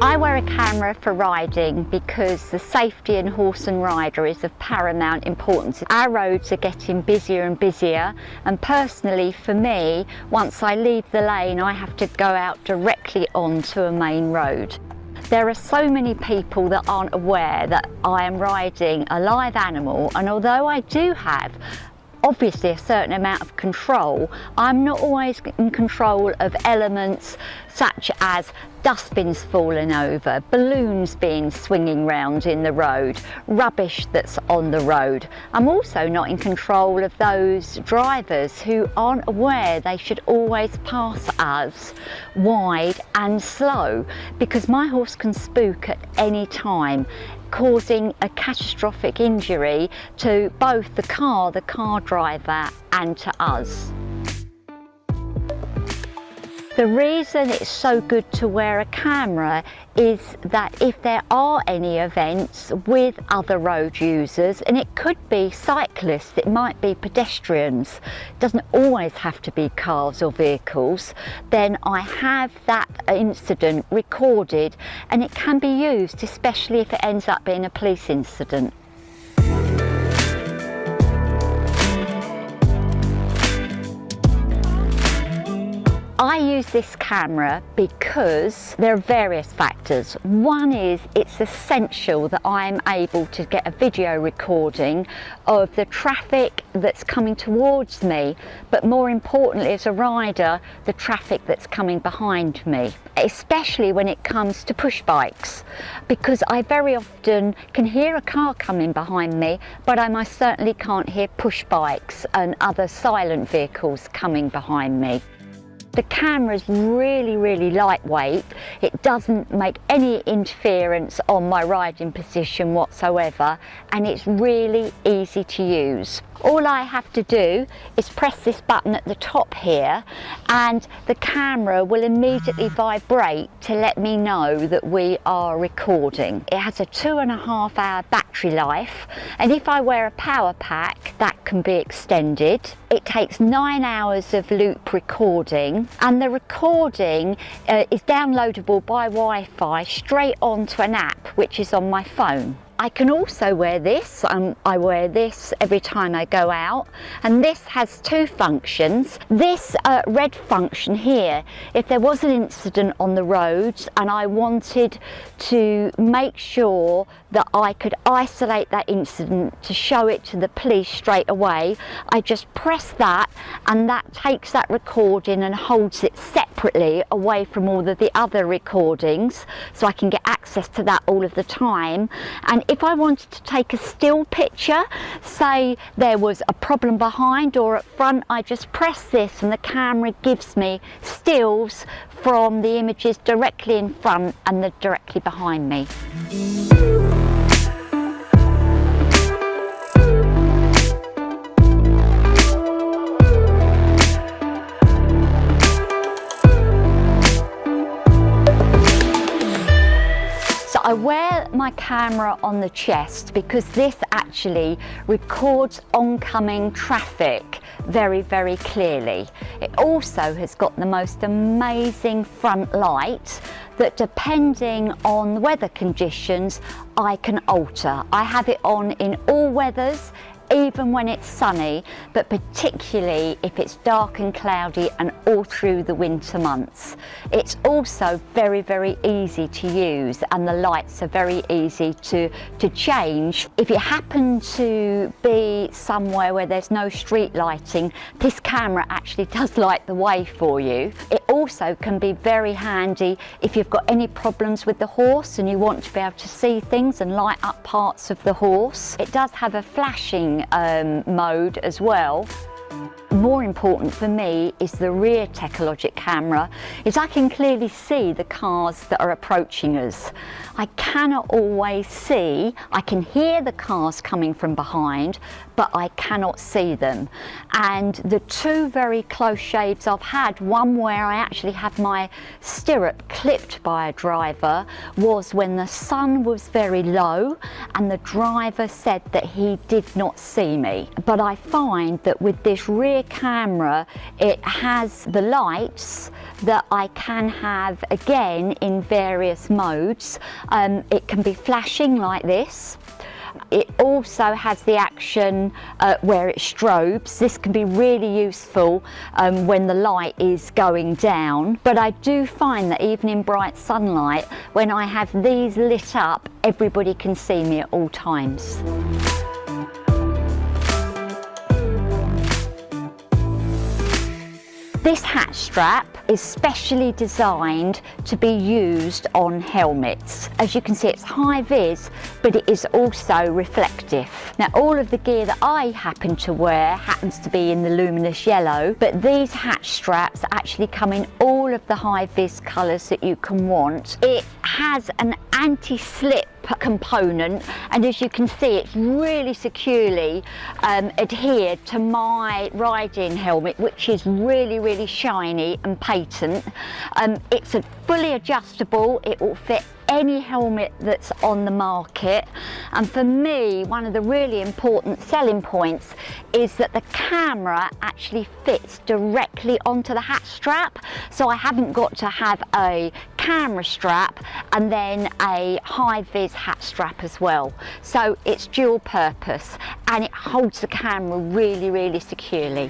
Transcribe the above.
I wear a camera for riding because the safety in horse and rider is of paramount importance. Our roads are getting busier and busier, and personally for me, once I leave the lane I have to go out directly onto a main road. There are so many people that aren't aware that I am riding a live animal, and although I do have obviously a certain amount of control, I'm not always in control of elements such as dustbins falling over, balloons being swinging round in the road, rubbish that's on the road. I'm also not in control of those drivers who aren't aware they should always pass us wide and slow, because my horse can spook at any time, causing a catastrophic injury to both the car driver and to us. The reason it's so good to wear a camera is that if there are any events with other road users, and it could be cyclists, it might be pedestrians, it doesn't always have to be cars or vehicles, then I have that incident recorded and it can be used, especially if it ends up being a police incident. I use this camera because there are various factors. One is it's essential that I'm able to get a video recording of the traffic that's coming towards me, but more importantly as a rider, the traffic that's coming behind me, especially when it comes to push bikes, because I very often can hear a car coming behind me, but I most certainly can't hear push bikes and other silent vehicles coming behind me. The camera is really lightweight. It doesn't make any interference on my riding position whatsoever, and it's really easy to use. All I have to do is press this button at the top here, and the camera will immediately vibrate to let me know that we are recording. It has a 2.5 hour battery life, and if I wear a power pack, that can be extended. It takes 9 hours of loop recording, and the recording is downloadable by Wi-Fi straight onto an app which is on my phone. I can also wear this, I wear this every time I go out, and this has two functions. This red function here, if there was an incident on the roads and I wanted to make sure that I could isolate that incident to show it to the police straight away, I just press that and that takes that recording and holds it separately away from all of the other recordings, so I can get access to that all of the time. And if I wanted to take a still picture, say there was a problem behind or at front, I just press this and the camera gives me stills from the images directly in front and directly behind me. I wear my camera on the chest because this actually records oncoming traffic very clearly. It also has got the most amazing front light that, depending on the weather conditions, I can alter. I have it on in all weathers, even when it's sunny, but particularly if it's dark and cloudy and all through the winter months. It's also very easy to use, and the lights are very easy to change. If you happen to be somewhere where there's no street lighting, this camera actually does light the way for you. It also can be very handy if you've got any problems with the horse and you want to be able to see things and light up parts of the horse. It does have a flashing mode as well. More important for me is the rear TECHALOGIC camera, is I can clearly see the cars that are approaching us. I cannot always see, I can hear the cars coming from behind, but I cannot see them. And the two very close shaves I've had, one where I actually had my stirrup clipped by a driver, was when the sun was very low and the driver said that he did not see me. But I find that with this rear camera, it has the lights that I can have again in various modes. It can be flashing like this. It also has the action where it strobes. This can be really useful when the light is going down. But I do find that even in bright sunlight, when I have these lit up, everybody can see me at all times. This hat strap is specially designed to be used on helmets. As you can see, it's high vis, but it is also reflective. Now, all of the gear that I happen to wear happens to be in the luminous yellow, but these hat straps actually come in all of the high vis colours that you can want. It has an anti-slip component, and as you can see, it's really securely adhered to my riding helmet, which is really shiny and patent. It's fully adjustable. It will fit any helmet that's on the market, and for me, one of the really important selling points is that the camera actually fits directly onto the hat strap, so I haven't got to have a camera strap and then a high vis hat strap as well. So it's dual purpose and it holds the camera really securely.